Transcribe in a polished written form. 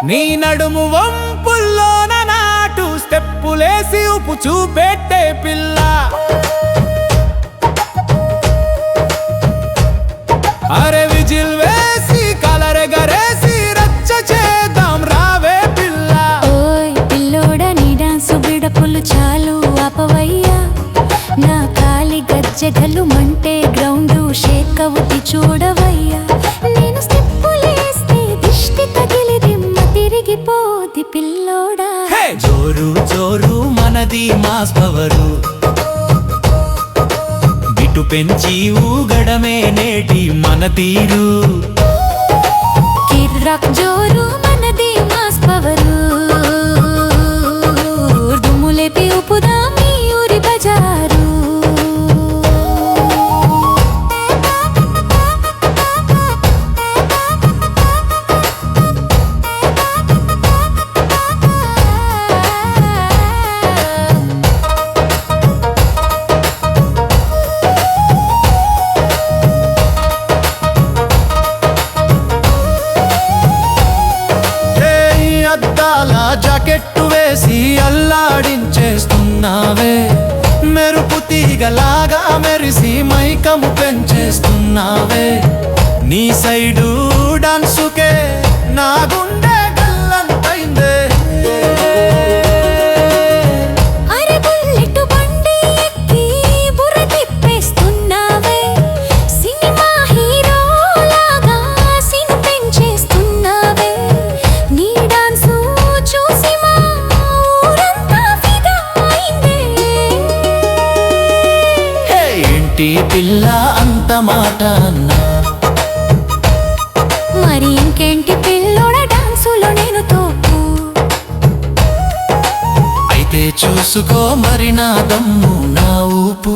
నీ నడుము వంపుల్లోన నాటు స్టెప్పులేసి ఉప్పు చూపెట్టే పిల్ల. అరే విజిల్ వేసి కలరెగరేసి రచ్చ చేద్దాం రావే పిల్ల. ఓయ్ పిల్లోడ నీ డాన్సు బిడపులు చాలు ఆపవయ్యా. నా కాలి గజ్జెగలు మంటే గ్రౌండు షేక్ అవుతి చూడవయ్యా. నేను స్టెప్పులేస్తే దిష్టి తగిలి దిమ్మ తిరిగిపోది పిల్లోడా. జోరు జోరు మనది మాస్ పవరు, బిటు పెంచి ఊగడమే నేటి మన తీరు. కిర్రాక్ జోరు మనది మాస్ పవరు, దుమ్ములేపి ఉపుదాం ఈ ఊరి బజారు. అద్దాల జాకెట్టు వేసి అల్లాడించేస్తున్నావే, మెరుపు తీగలాగా మెరిసి మైకము పెంచేస్తున్నావే. నీ సైడు డాన్సుకే నా గుండె గల్లంతైందే. అరే బుల్లెట్ బండి ఎక్కి బుర్ర తిప్పేస్తున్నావే, సినిమా హీరోలాగా సీను పెంచేస్తున్నావే. నీ డాన్సు చూసి మా ఊరంతా ఫిదా అయిందే. ఏంటి పిల్ల అంత మాట అన్నా? మరి ఇంకేంటి పిల్లోడ డాన్సులో నేను తోపు. అయితే చూసుకో మరి నా దమ్ము నా ఊపు.